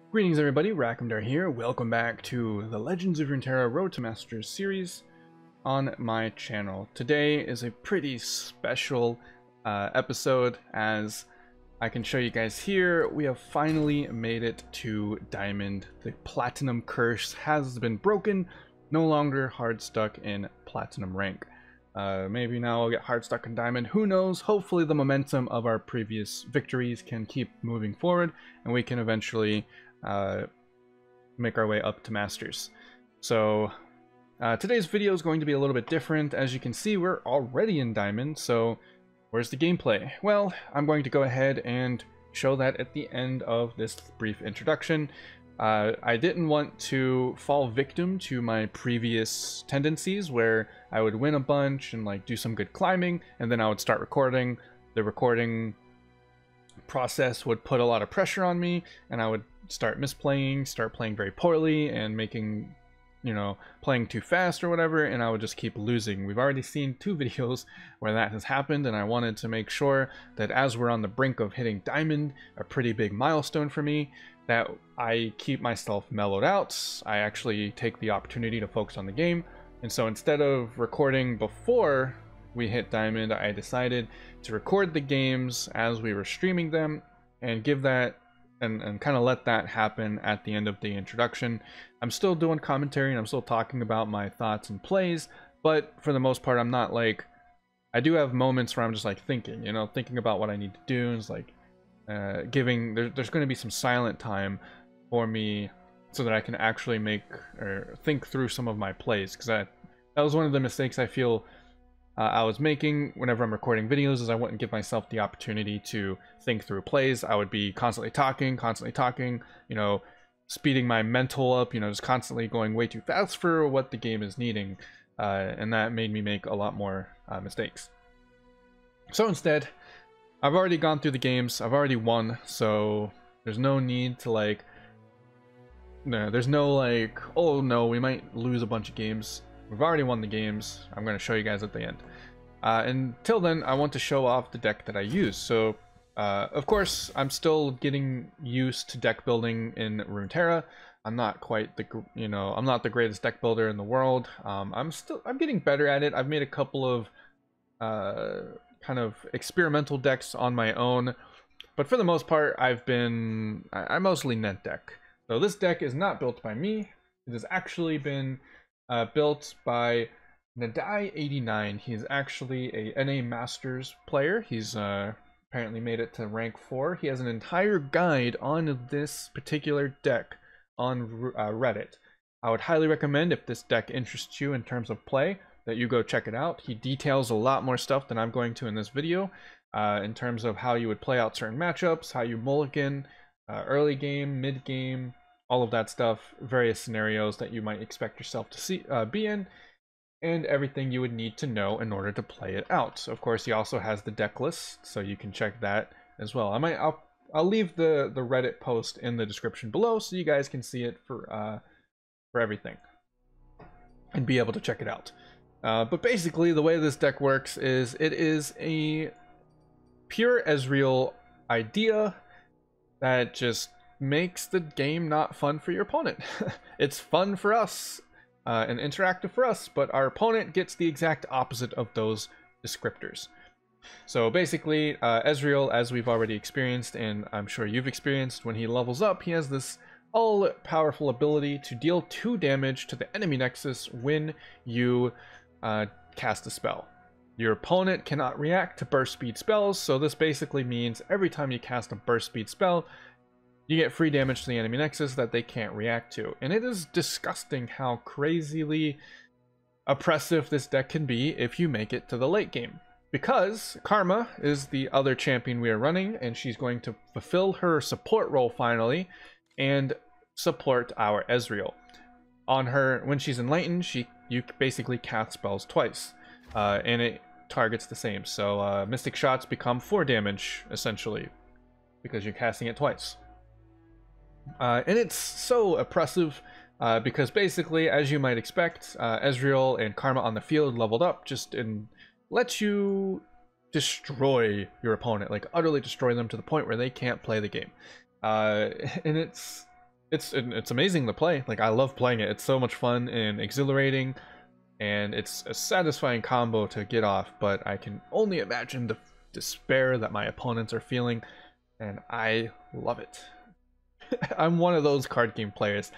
Greetings everybody, Rackhamdar here. Welcome back to the Legends of Runeterra Road to Masters series on my channel. Today is a pretty special episode, as I can show you guys here. We have finally made it to Diamond. The Platinum curse has been broken, no longer hard stuck in Platinum rank. Maybe now I'll get hard stuck in Diamond, who knows. Hopefully the momentum of our previous victories can keep moving forward and we can eventually make our way up to Masters. So today's video is going to be a little bit different. As you can see, we're already in Diamond, so where's the gameplay? Well, I'm going to go ahead and show that at the end of this brief introduction. I didn't want to fall victim to my previous tendencies where I would win a bunch and like do some good climbing, and then I would start recording. The recording process would put a lot of pressure on me, and I would start misplaying, start playing very poorly, and making, playing too fast or whatever, and I would just keep losing. We've already seen 2 videos where that has happened, and I wanted to make sure that as we're on the brink of hitting Diamond, a pretty big milestone for me, that I keep myself mellowed out. I actually take the opportunity to focus on the game, and so instead of recording before we hit Diamond, I decided to record the games as we were streaming them and give that and kind of let that happen at the end of the introduction. I'm still doing commentary and I'm still talking about my thoughts and plays, but for the most part I'm not like, I do have moments where I'm just like thinking, thinking about what I need to do, and it's like there's going to be some silent time for me so that I can actually make or think through some of my plays, because that was one of the mistakes I feel I was making whenever I'm recording videos, is I wouldn't give myself the opportunity to think through plays. I would be constantly talking, speeding my mental up, just constantly going way too fast for what the game is needing, and that made me make a lot more mistakes. So instead, I've already gone through the games, I've already won, so there's no need to there's no oh no, we might lose a bunch of games. We've already won the games. I'm going to show you guys at the end. Until then, I want to show off the deck that I use. So, of course, I'm still getting used to deck building in Runeterra. I'm not quite I'm not the greatest deck builder in the world. I'm getting better at it. I've made a couple of kind of experimental decks on my own, but for the most part, I mostly net deck. So this deck is not built by me. It has actually been built by Nadai89. He's actually a NA Masters player. He's apparently made it to rank 4. He has an entire guide on this particular deck on Reddit. I would highly recommend, if this deck interests you in terms of play, that you go check it out. He details a lot more stuff than I'm going to in this video, in terms of how you would play out certain matchups, how you mulligan, early game, mid game, all of that stuff, various scenarios that you might expect yourself to be in, and everything you would need to know in order to play it out. Of course, he also has the deck list, so you can check that as well. I'll leave the Reddit post in the description below, so you guys can see it for everything and be able to check it out. But basically, the way this deck works is it is a pure Ezreal idea that just makes the game not fun for your opponent. It's fun for us and interactive for us, but our opponent gets the exact opposite of those descriptors. So basically, Ezreal, as we've already experienced, and I'm sure you've experienced, when he levels up, he has this all-powerful ability to deal 2 damage to the enemy nexus when you cast a spell. Your opponent cannot react to burst speed spells, so this basically means every time you cast a burst speed spell, you get free damage to the enemy nexus that they can't react to. And it is disgusting how crazily oppressive this deck can be if you make it to the late game. Because Karma is the other champion we are running, and she's going to fulfill her support role finally and support our Ezreal. On her, when she's enlightened, you basically cast spells twice, and it targets the same. So Mystic Shots become 4 damage, essentially, because you're casting it twice. And it's so oppressive because basically, as you might expect, Ezreal and Karma on the field leveled up just lets you destroy your opponent, like utterly destroy them to the point where they can't play the game. And it's it's amazing to play. Like, I love playing it. It's so much fun and exhilarating, and it's a satisfying combo to get off, but I can only imagine the despair that my opponents are feeling, and I love it. I'm one of those card game players.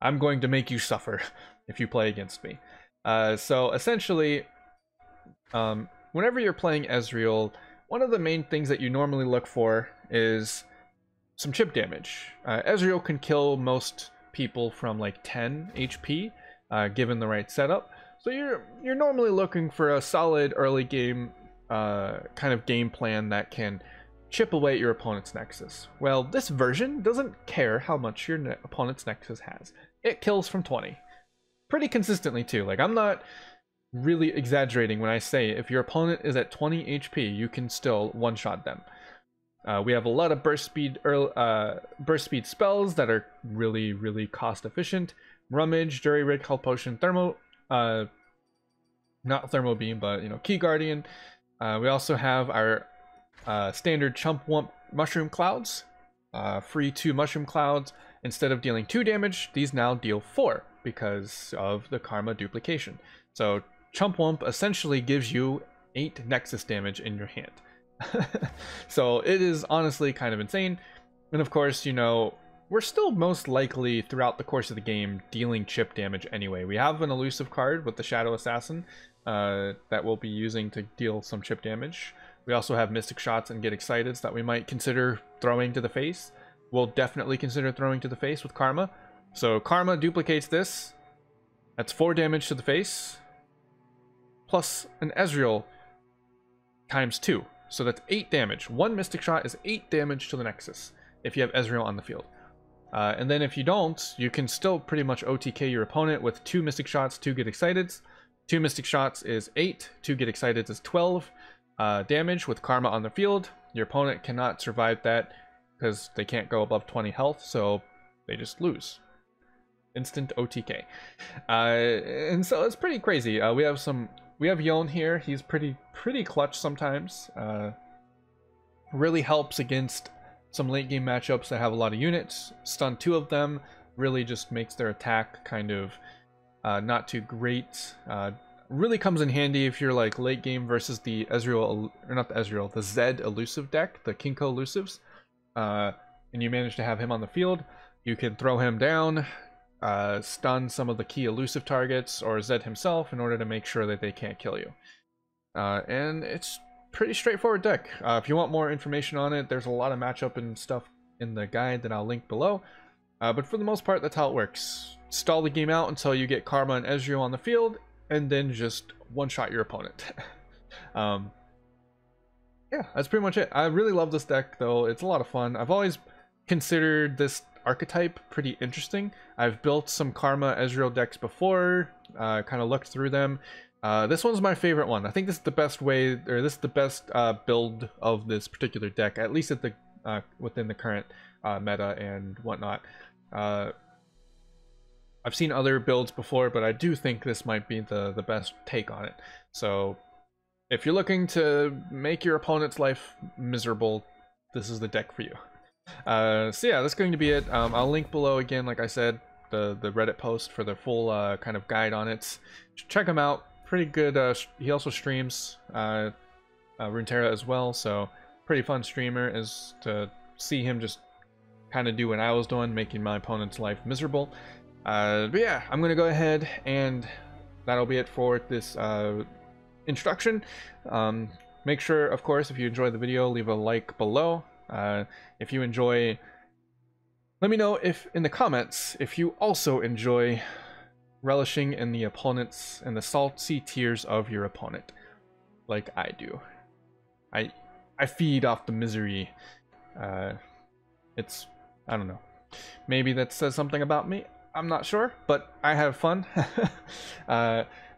I'm going to make you suffer if you play against me. So essentially, whenever you're playing Ezreal, one of the main things that you normally look for is some chip damage. Ezreal can kill most people from like 10 HP, given the right setup. So you're normally looking for a solid early game kind of game plan that can chip away at your opponent's Nexus. Well, this version doesn't care how much your opponent's Nexus has. It kills from 20. Pretty consistently too. Like, I'm not really exaggerating when I say if your opponent is at 20 HP, you can still one-shot them. We have a lot of burst speed spells that are really, really cost efficient. Rummage, Jury Rig, Health Potion, Thermo, not Thermo Beam, but, you know, Key Guardian. We also have our standard Chump Wump Mushroom Clouds. Free 2 Mushroom Clouds. Instead of dealing 2 damage, these now deal 4 because of the Karma duplication. So Chump Wump essentially gives you 8 Nexus damage in your hand. So it is honestly kind of insane. And of course, you know, we're still most likely throughout the course of the game dealing chip damage anyway. We have an elusive card with the Shadow Assassin that we'll be using to deal some chip damage. We also have Mystic Shots and Get Exciteds that we might consider throwing to the face. We'll definitely consider throwing to the face with Karma. So Karma duplicates this. That's 4 damage to the face. Plus an Ezreal times 2. So that's 8 damage. 1 Mystic Shot is 8 damage to the Nexus if you have Ezreal on the field. And then if you don't, you can still pretty much OTK your opponent with 2 Mystic Shots, 2 Get Exciteds. 2 Mystic Shots is 8, 2 Get Exciteds is 12 damage with Karma on the field. Your opponent cannot survive that because they can't go above 20 health, so they just lose. Instant OTK. And so it's pretty crazy. We have Yone here. He's pretty clutch sometimes. Really helps against some late game matchups that have a lot of units. Stun 2 of them really just makes their attack kind of not too great. Really comes in handy if you're like late game versus the Ezreal, or not the Ezreal, the Zed elusive deck, the Kinko elusives, and you manage to have him on the field. You can throw him down, stun some of the key elusive targets or Zed himself in order to make sure that they can't kill you. And it's pretty straightforward deck. If you want more information on it, there's a lot of matchup and stuff in the guide that I'll link below. But for the most part, that's how it works. Stall the game out until you get Karma and Ezreal on the field, and then just one-shot your opponent. Yeah, that's pretty much it. I really love this deck, though. It's a lot of fun. I've always considered this archetype pretty interesting. I've built some Karma Ezreal decks before, kind of looked through them. This one's my favorite one. I think this is the best way, or this is the best build of this particular deck, at least at the within the current meta and whatnot. I've seen other builds before, but I do think this might be the best take on it. So if you're looking to make your opponent's life miserable, this is the deck for you. So yeah, that's going to be it. I'll link below again, like I said, the Reddit post for the full kind of guide on it. Check him out. Pretty good. He also streams Runeterra as well, so pretty fun streamer is to see him just kind of do what I was doing, making my opponent's life miserable. But yeah, I'm gonna go ahead and that'll be it for this introduction. Make sure, of course, if you enjoyed the video, leave a like below. If you enjoy, let me know if in the comments if you also enjoy relishing in the opponents and the salty tears of your opponent, like I do. I feed off the misery. It's, I don't know. Maybe that says something about me. I'm not sure, but I have fun.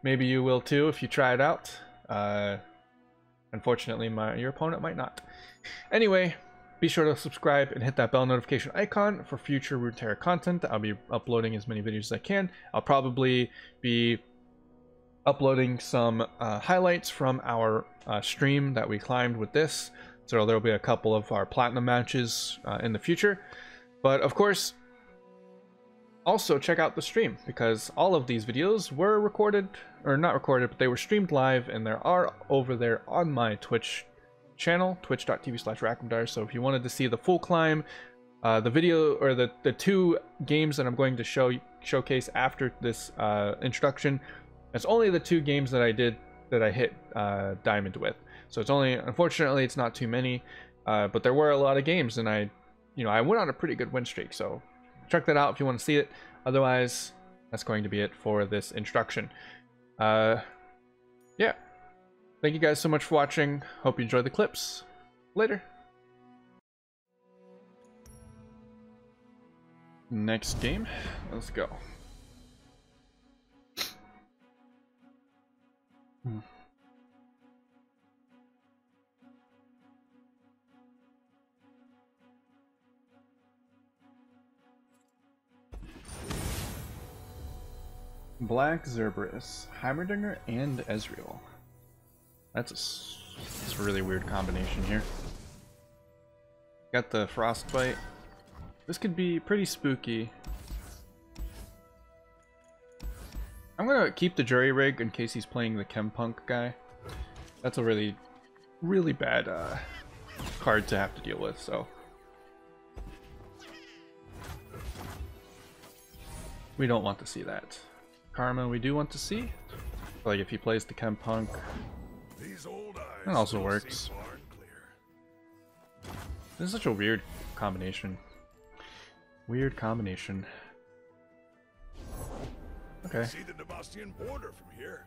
Maybe you will too if you try it out. Unfortunately, your opponent might not. Anyway, be sure to subscribe and hit that bell notification icon for future Runeterra content. I'll be uploading as many videos as I can. I'll probably be uploading some highlights from our stream that we climbed with this. So there'll be a couple of our platinum matches in the future. But of course, Also, check out the stream, because all of these videos were recorded, or not recorded, but they were streamed live, and there are over there on my Twitch channel, twitch.tv/rackamdire. So if you wanted to see the full climb, the video, or the two games that I'm going to showcase after this introduction, it's only the two games that I hit diamond with. So it's only, unfortunately, it's not too many, but there were a lot of games, and I went on a pretty good win streak. So check that out if you want to see it. Otherwise, that's going to be it for this introduction. Yeah. Thank you guys so much for watching. Hope you enjoyed the clips. Later. Next game. Let's go. Black Zerberus, Heimerdinger, and Ezreal. That's a really weird combination here. Got the Frostbite. This could be pretty spooky. I'm gonna keep the Jury Rig in case he's playing the Chempunk guy. That's a really, really bad card to have to deal with, so. We don't want to see that. Karma we do want to see. Like if he plays the Chempunk, that also works. This is such a weird combination. Weird combination. Okay. See the Devastian border from here.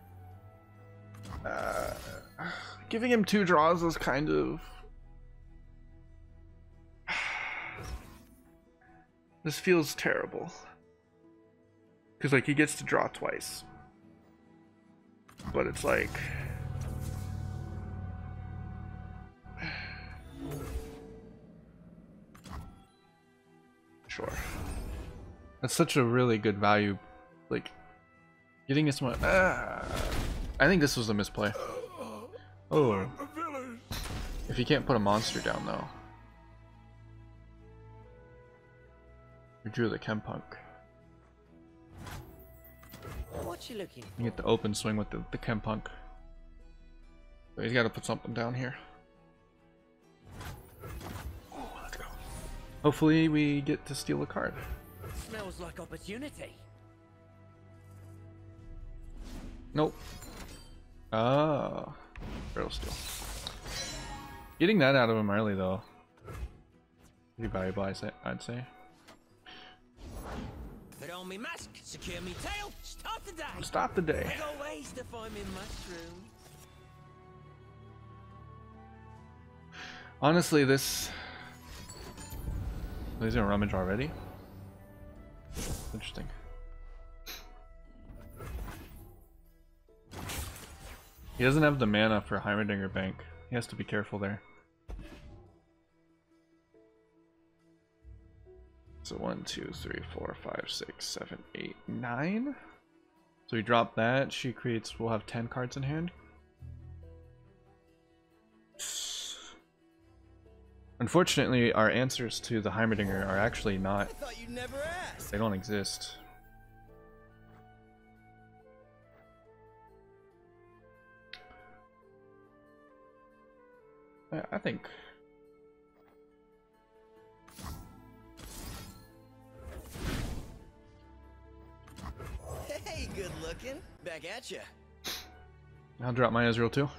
Giving him 2 draws is kind of... This feels terrible. Because, like, he gets to draw twice. But it's like... Sure. That's such a really good value. Like, getting this one... I think this was a misplay. Oh. If you can't put a monster down, though. You drew the Chempunk. What you looking for? You get the open swing with the Chempunk. So he's got to put something down here. Oh, let's go. Hopefully we get to steal a card. Smells like opportunity. Nope. Ah, barrel steal. Getting that out of him early though, pretty valuable, I'd say. Put on me mask, secure me tail, start the day. Start the day. I got ways to find me mushroom. Honestly, this... He's gonna rummage already? Interesting. He doesn't have the mana for Heimerdinger Bank. He has to be careful there. So 1, 2, 3, 4, 5, 6, 7, 8, 9. So we drop that. She creates. We'll have 10 cards in hand. Unfortunately, our answers to the Heimerdinger are actually not. I thought you'd never ask. They don't exist. I think. Hey, good looking. Back at ya. I'll drop my Ezreal too.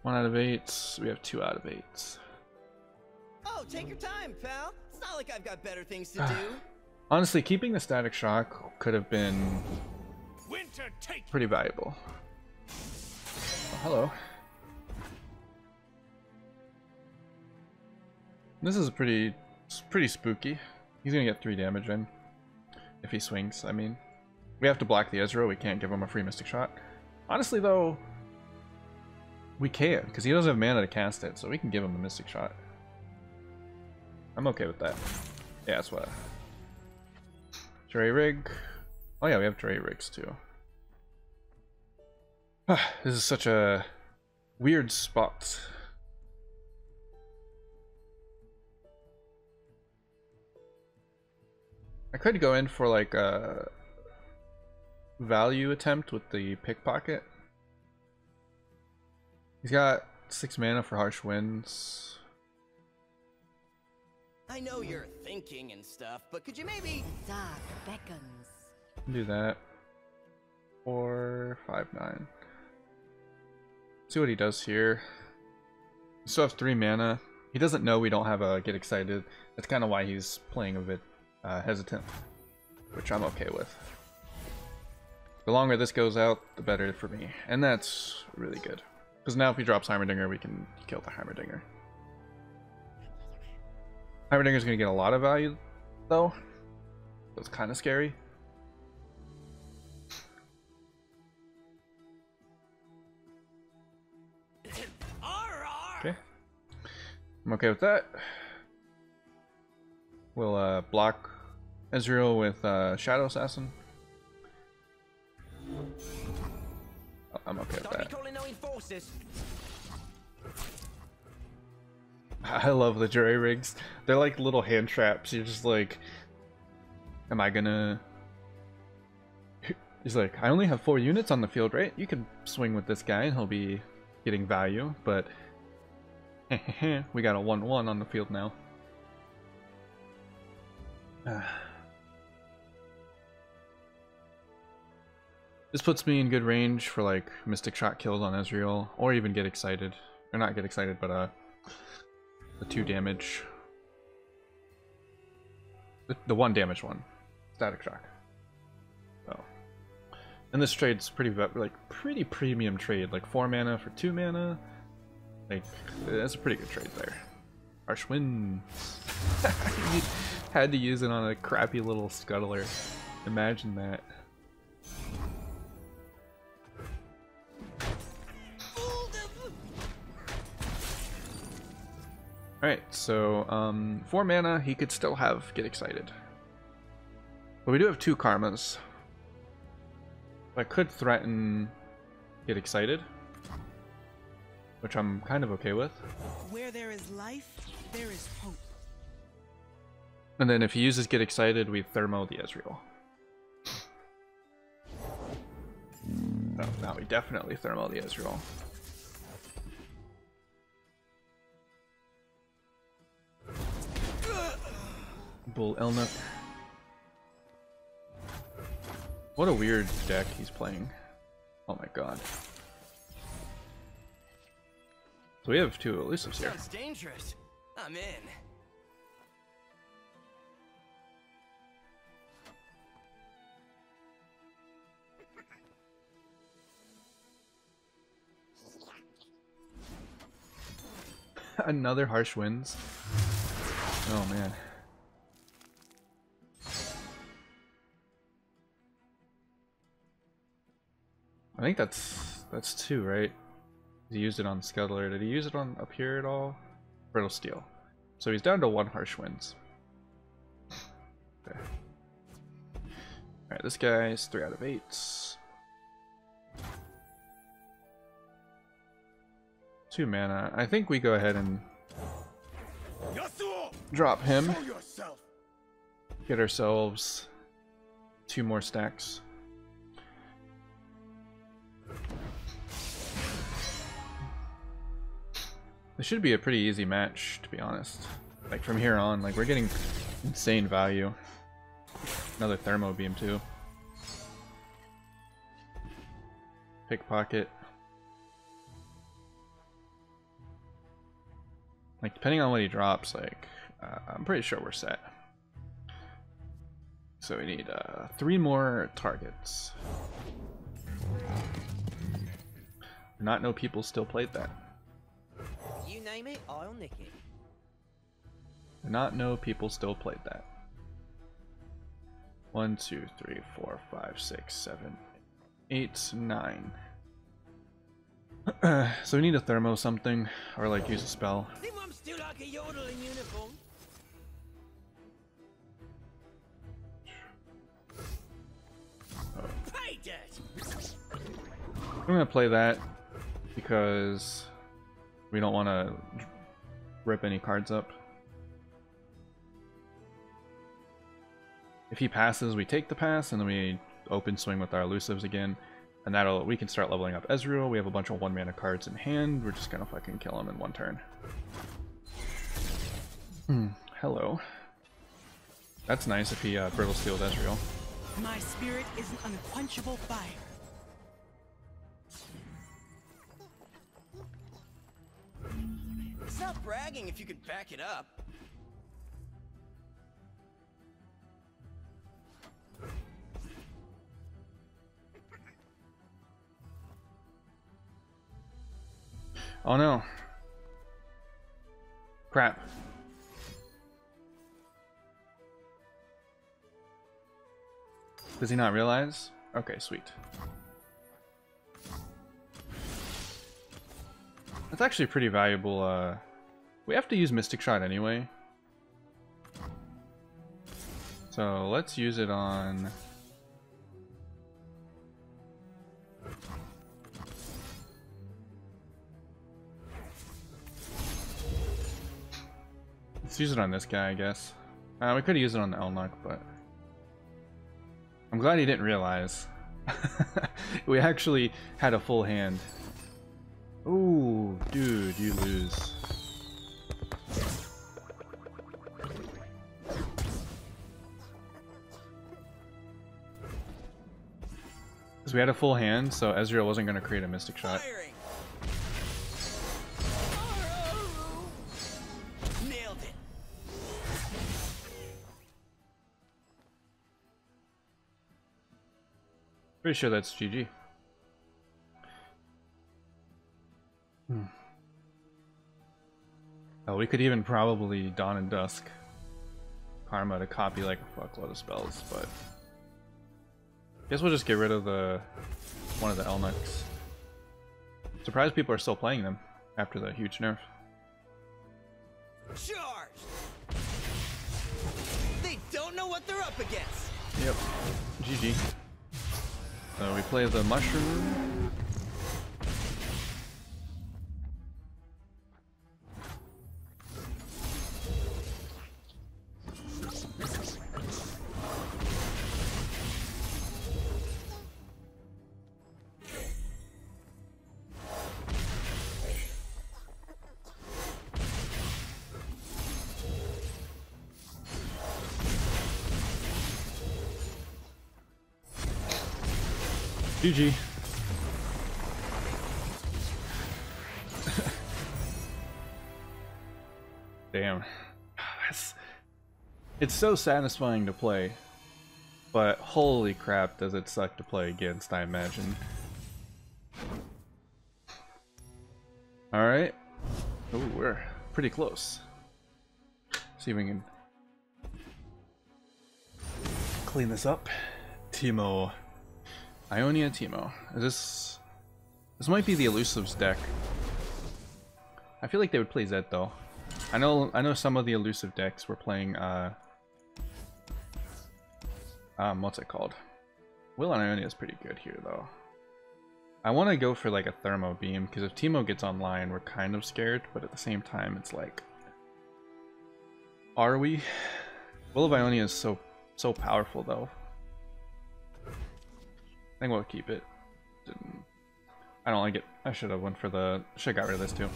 One out of 8. We have 2 out of 8. Oh, take your time, pal. It's not like I've got better things to do. Honestly, keeping the Static Shock could have been pretty valuable. Oh, hello. This is pretty spooky. He's gonna get 3 damage in if he swings. I mean, we have to block the Ezreal. We can't give him a free Mystic Shot. Honestly, though, we can, because he doesn't have mana to cast it, so we can give him the Mystic Shot. I'm okay with that. Yeah, that's what. Jury rig. Oh yeah, we have jury rigs too. This is such a weird spot. I could go in for like a value attempt with the pickpocket. He's got 6 mana for harsh winds. I know you're thinking and stuff, but could you maybe... Dark beckons. Do that. 4, 5, 9. See what he does here. We still have 3 mana. He doesn't know we don't have a get excited. That's kind of why he's playing a bit hesitant, which I'm okay with. The longer this goes out, the better for me, and that's really good. Because now if he drops Heimerdinger, we can kill the Heimerdinger. Heimerdinger's gonna get a lot of value, though. So it's kind of scary. Okay. I'm okay with that. We'll block Ezreal with Shadow Assassin. Oh, I'm okay with that. I love the jury rigs. They're like little hand traps. You're just like, am I gonna... He's like, I only have 4 units on the field, right? You can swing with this guy and he'll be getting value, but we got a 1-1 on the field now. This puts me in good range for like Mystic Shot kills on Ezreal, or even get excited. Or not get excited, but the 2 damage. The 1 damage one. Static Shock. So. And this trade's pretty premium trade. Like 4 mana for 2 mana. Like, that's a pretty good trade there. Harsh Winds. Had to use it on a crappy little scuttler. Imagine that. Alright, so 4 mana, he could still have Get Excited. But we do have 2 karmas. I could threaten Get Excited, which I'm kind of okay with. Where there is life, there is hope. And then if he uses Get Excited, we thermo the Ezreal. Oh, now we definitely thermo the Ezreal. Bull Elnuk. What a weird deck he's playing. Oh my god. So we have 2 elusives here. Sounds dangerous. I'm in. Another Harsh Winds. Oh man. I think that's 2, right? He used it on Scuttler. Did he use it on up here at all? Brittle Steel. So he's down to 1 Harsh Winds. Okay. Alright, this guy is 3 out of 8. 2 mana. I think we go ahead and drop him. Get ourselves 2 more stacks. This should be a pretty easy match, to be honest. Like from here on, like we're getting insane value. Another Thermo Beam too. Pickpocket. Like depending on what he drops, like I'm pretty sure we're set. So we need 3 more targets. Not know people still played that. You name it, I'll nick it. Not know people still played that. 1, 2, 3, 4, 5, 6, 7, 8, 9. So we need to thermo something, or like use a spell. Think I'm still like a yodel in uniform. I'm gonna play that because we don't want to rip any cards up. If he passes, we take the pass, and then we open swing with our elusives again, and we can start leveling up Ezreal. We have a bunch of 1-mana cards in hand. We're just gonna fucking kill him in one turn. Hello. That's nice if he brittle steals Ezreal. My spirit is an unquenchable fire. Stop bragging if you can back it up. Oh no. Crap. Does he not realize? Okay, sweet. That's actually pretty valuable. We have to use Mystic Shot anyway. So let's use it on... Let's use it on this guy, I guess. We could have used it on the Elnok, but... I'm glad he didn't realize. We actually had a full hand. Ooh, dude, you lose. Because we had a full hand, so Ezreal wasn't going to create a Mystic Shot. Firing. Nailed it. Pretty sure that's GG. Oh, we could even probably Dawn and Dusk Karma to copy like a fuckload of spells, but guess we'll just get rid of one of the Elnuks. Surprised people are still playing them after the huge nerf. Charge! They don't know what they're up against. Yep. GG. So we play the Mushroom. GG. Damn. It's so satisfying to play, but holy crap does it suck to play against, I imagine. Alright. Oh, we're pretty close. See if we can clean this up. Teemo. Ionia Teemo. This might be the Elusives deck. I feel like they would play Zed though. I know some of the elusive decks were playing what's it called? Will on Ionia is pretty good here though. I want to go for like a Thermo Beam because if Teemo gets online we're kind of scared, but at the same time it's like, are we? Will of Ionia is so powerful though. I think we'll keep it. I don't like it. I should have went for the... Should have got rid of this too.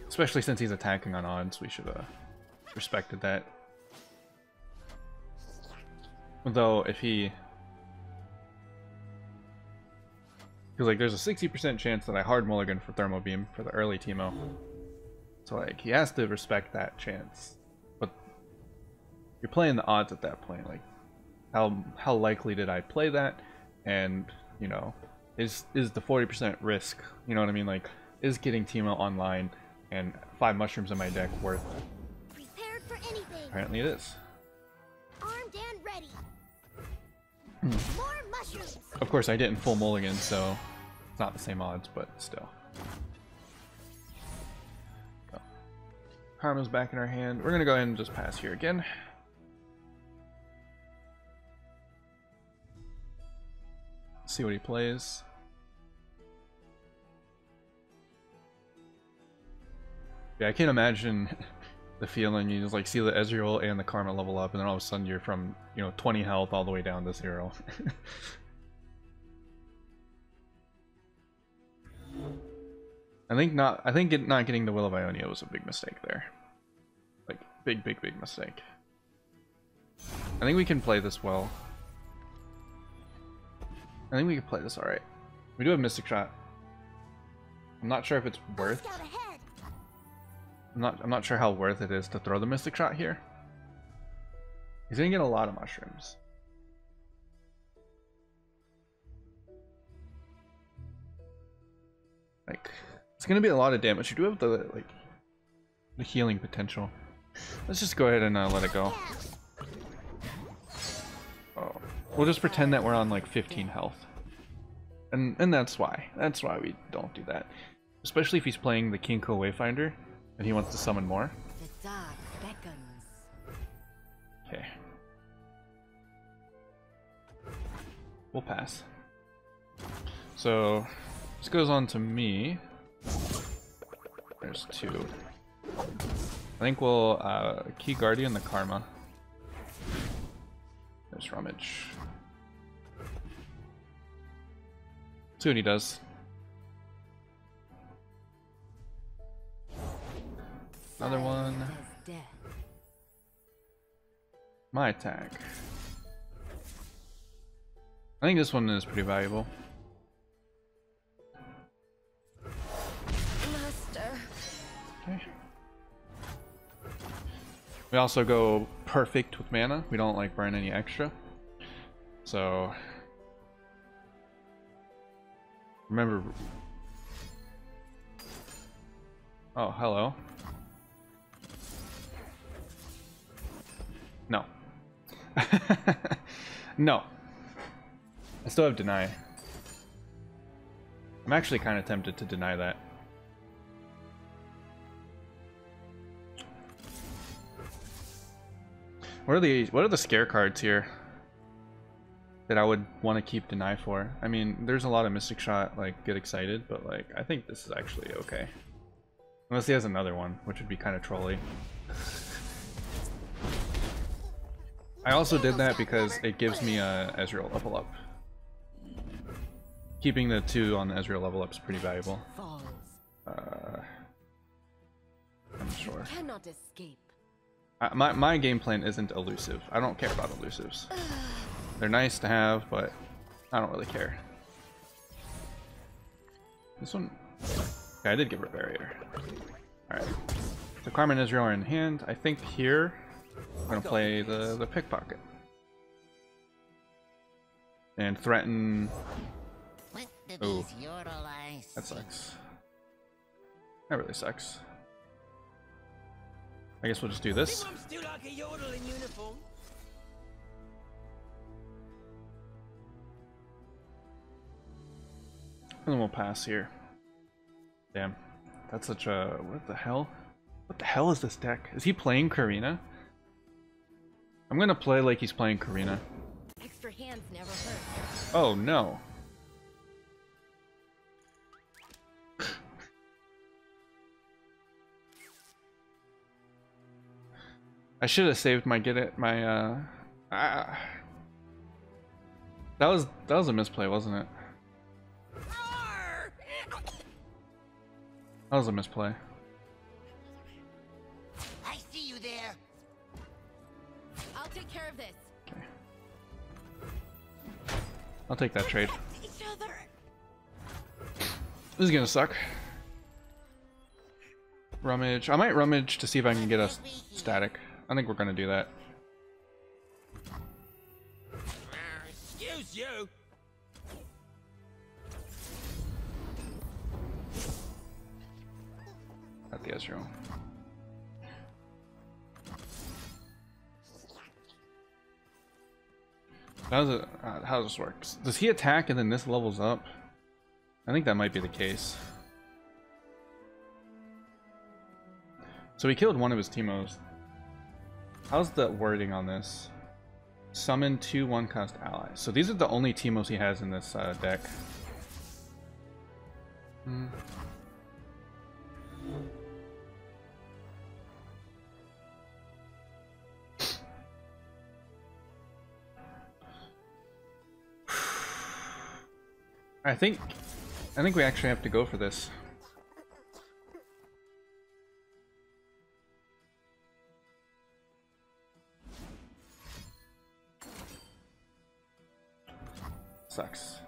Especially since he's attacking on odds, we should have respected that. Though, if he... Because, like, there's a 60% chance that I hard mulligan for Thermo Beam for the early Teemo. So, like, he has to respect that chance. But you're playing the odds at that point, like... How likely did I play that? And, you know, is the 40% risk, you know what I mean? Like, is getting Teemo online and 5 mushrooms in my deck worth it? Prepared for anything. Apparently it is. Armed and ready. More mushrooms. Of course, I didn't full mulligan, so it's not the same odds, but still. So, Karma's back in our hand. We're gonna go ahead and just pass here again. See what he plays. Yeah, I can't imagine the feeling you just like see the Ezreal and the Karma level up, and then all of a sudden you're from, you know, 20 health all the way down to 0. I think not getting the Will of Ionia was a big mistake there. Like big mistake. I think we can play this well. I think we can play this alright. We do have Mystic Shot. I'm not sure if it's worth. I'm not sure how worth it is to throw the Mystic Shot here. He's gonna get a lot of mushrooms. Like, it's gonna be a lot of damage. You do have the healing potential. Let's just go ahead and let it go. Oh, we'll just pretend that we're on like 15 health, and that's why we don't do that. Especially if he's playing the Kinko Wayfinder and he wants to summon more. The dark beckons. Okay. We'll pass. So this goes on to me. There's 2. I think we'll Key Guardian the Karma. There's Rummage. See what he does. Another one. My attack. I think this one is pretty valuable. Master. Okay. We also go perfect with mana. We don't like burn any extra. So remember. Oh, hello. No. No. I still have deny. I'm actually kind of tempted to deny that. What are the scare cards here that I would want to keep deny for? I mean, there's a lot of Mystic Shot, like get excited, but like I think this is actually okay. Unless he has another one, which would be kind of trolly. I also did that because it gives me a Ezreal level up. Keeping the 2 on the Ezreal level up is pretty valuable. I'm sure. Cannot escape. My game plan isn't elusive. I don't care about elusives. They're nice to have, but I don't really care. This one, yeah, I did give her a barrier. All right, so Karma and Ezreal are in hand. I think here I'm gonna play the pickpocket and threaten. Oh, that sucks. That really sucks. I guess we'll just do this. I'm still like a yodel in uniform. And then we'll pass here. Damn. That's such a... What the hell? What the hell is this deck? Is he playing Karina? I'm gonna play like he's playing Karina. Extra hands never hurt. Oh no. I should have saved my that was a misplay, wasn't it? That was a misplay. I see you there. I'll take care of this. Okay. I'll take that trade. Each other. This is gonna suck. Rummage. I might rummage to see if I can get a static. I think we're gonna do that. Excuse you. At the Ezreal. How does this work? Does he attack and then this levels up? I think that might be the case. So he killed one of his Teemos. How's the wording on this? Summon 2 1-cost allies. So these are the only Teemos he has in this deck. I think we actually have to go for this. Sucks.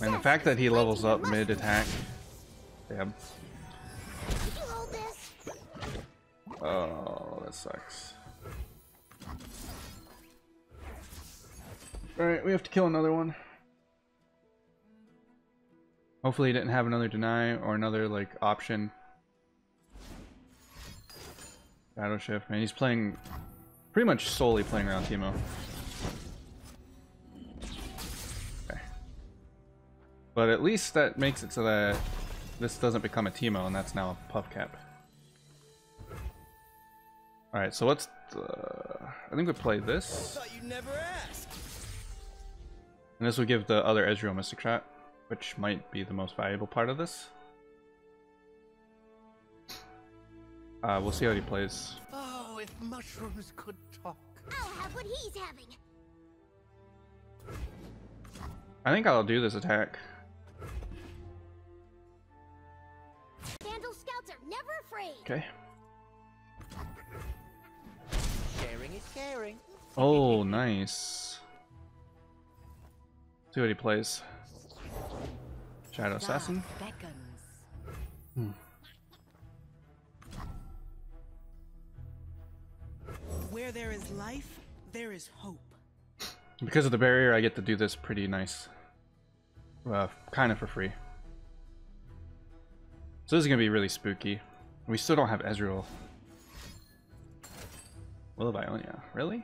And the fact that he levels up mid-attack. Damn. Oh, that sucks. Alright, we have to kill another one. Hopefully he didn't have another deny or another, like, option. Shadow Shift. Man, he's playing... pretty much solely playing around Teemo. Okay. But at least that makes it so that this doesn't become a Teemo, and that's now a Puff Cap. Alright, so what's the... I think we play this. Thought you'd never ask. And this will give the other Ezreal Mystic Shot, which might be the most valuable part of this. We'll see how he plays. Oh, if mushrooms could talk. I'll have what he's having. I think I'll do this attack. Vandal scouts are never afraid. Okay. Sharing is caring. Oh, nice. See what he plays. Shadow Assassin. Beckons. Where there is life, there is hope. Because of the barrier, I get to do this pretty nice. Kind of for free. So this is going to be really spooky. We still don't have Ezreal. Will of Ionia. Really?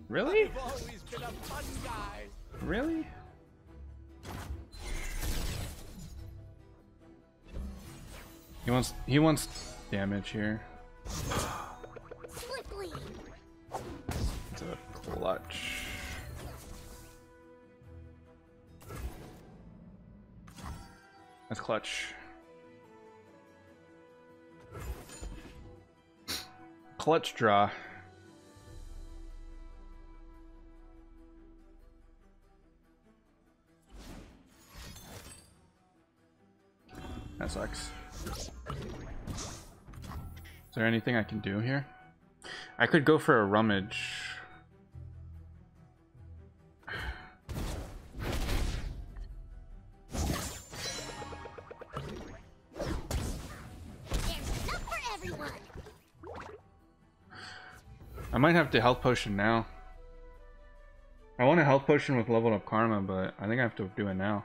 Really? I've always been a fun guy. Really? He wants damage here. Swiftly. It's a clutch. That's clutch. Clutch draw. That sucks. Is there anything I can do here? I could go for a rummage. There's enough for everyone. I might have to health potion now. I want a health potion with leveled up karma, but I think I have to do it now.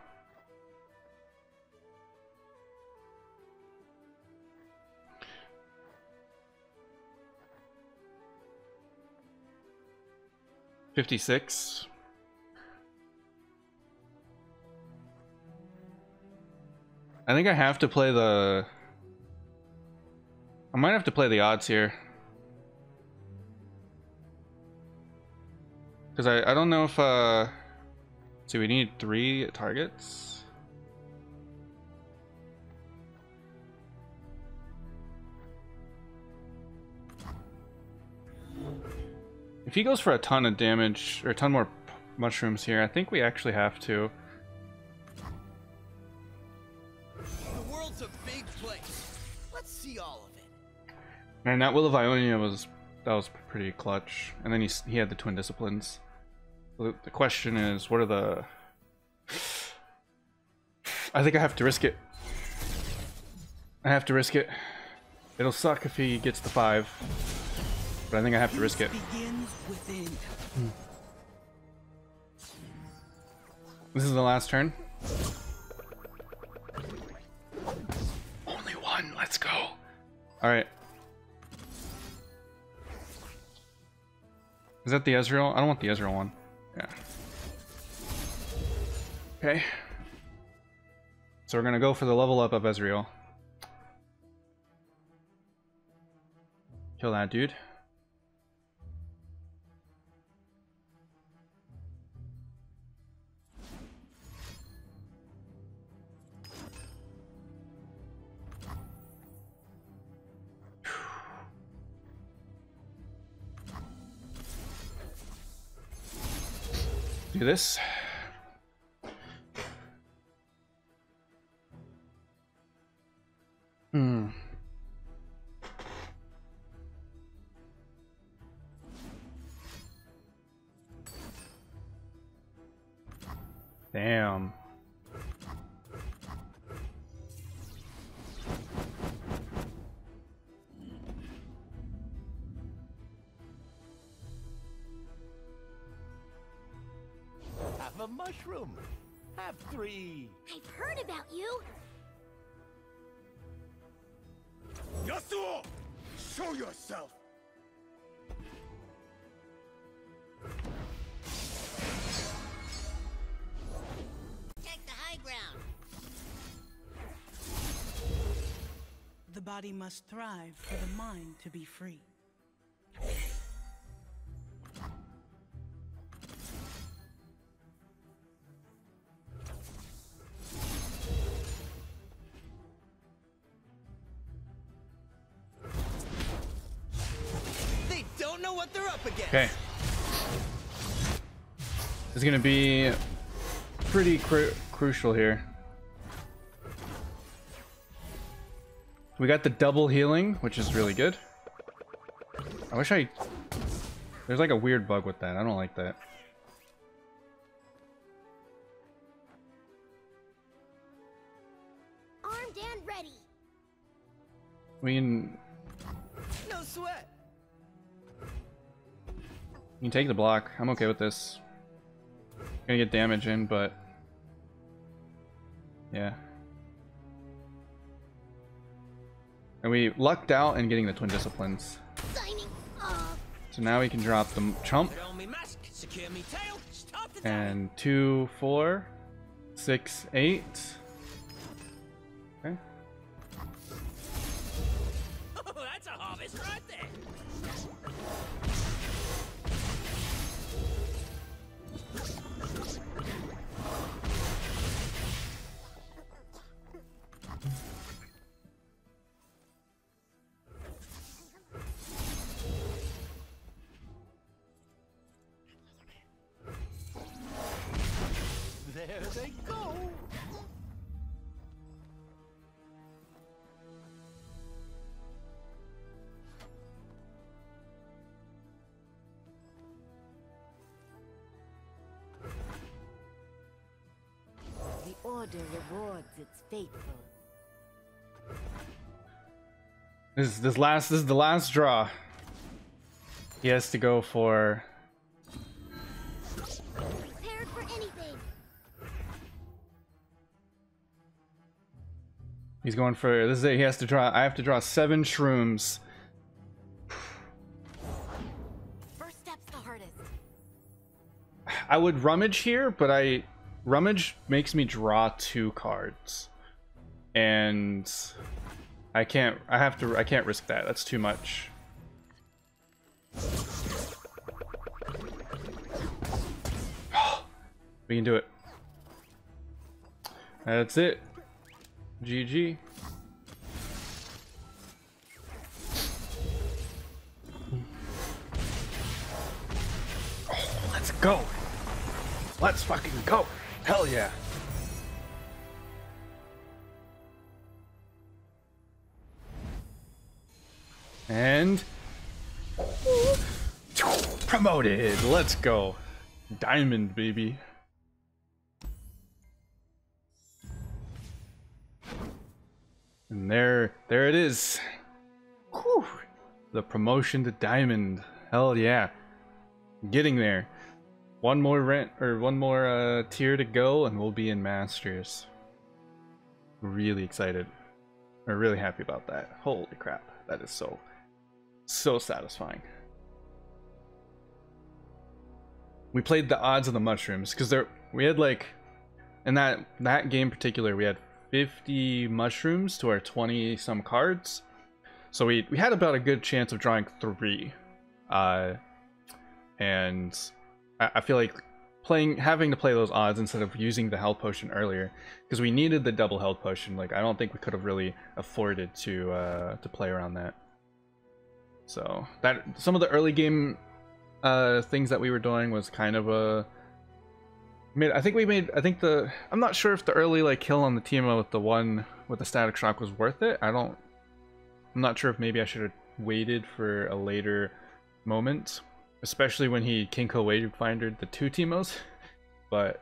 $56. I think I have to play the... I might have to play the odds here. Because I don't know if... So we need 3 targets? If he goes for a ton of damage, or a ton more mushrooms here, I think we actually have to. The world's a big place. Let's see all of it. Man, that Will of Ionia was pretty clutch. And then he had the Twin Disciplines. So the question is, what are the... I think I have to risk it. I have to risk it. It'll suck if he gets the 5. But I think I have to risk it. Begins within. This is the last turn. Only one. Let's go. All right. Is that the Ezreal? I don't want the Ezreal one. Yeah. Okay. So we're gonna go for the level up of Ezreal. Kill that dude. Do this. Damn. Have a mushroom. Have 3. I've heard about you. Yasuo! Show yourself! Take the high ground. The body must thrive for the mind to be free. They don't know what they're up against. Okay. It's gonna be pretty crucial here. We got the double healing, which is really good. I wish there's like a weird bug with that. I don't like that. Armed and ready. We can No sweat. take the block. I'm okay with this. Gonna get damage in, but yeah. And we lucked out in getting the twin disciplines. Signing off. So now we can drop the chump. Put on me mask, secure me tail, stop the And 2, 4, 6, 8. Okay. Oh, that's a harvest right there. There they go. The order rewards its faithful. This is the last draw. He has to go for Prepared for anything. He's going for this is it. He has to draw. I have to draw 7 shrooms. First step's the hardest. I would rummage here, but rummage makes me draw 2 cards. And I can't risk that. That's too much. We can do it. That's it. GG. Oh, let's go. Let's fucking go. Hell yeah. And promoted. Let's go. Diamond, baby. And there it is. Whew. The promotion to diamond. Hell yeah. Getting there. One more tier to go and we'll be in masters. Really excited. We're really happy about that. Holy crap. That is so satisfying. We played the odds of the mushrooms because we had like in that game in particular we had 50 mushrooms to our 20 some cards, so we had about a good chance of drawing 3, and I feel like having to play those odds instead of using the health potion earlier, because we needed the double health potion. Like I don't think we could have really afforded to play around that. So that some of the early game things that we were doing was kind of I think we made. I think the. I'm not sure if the early like kill on the Timo with the one with the static shock was worth it. I'm not sure if maybe I should have waited for a later moment, especially when he Kinko Wayfindered the 2 Timos. But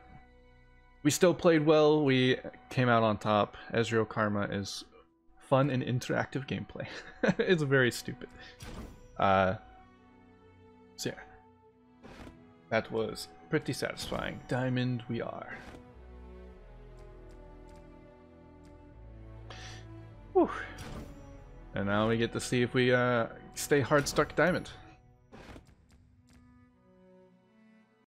we still played well. We came out on top. Ezreal Karma is fun and interactive gameplay. It's very stupid. So yeah, that was pretty satisfying. Diamond we are. Whew. And now we get to see if we stay hard stuck diamond.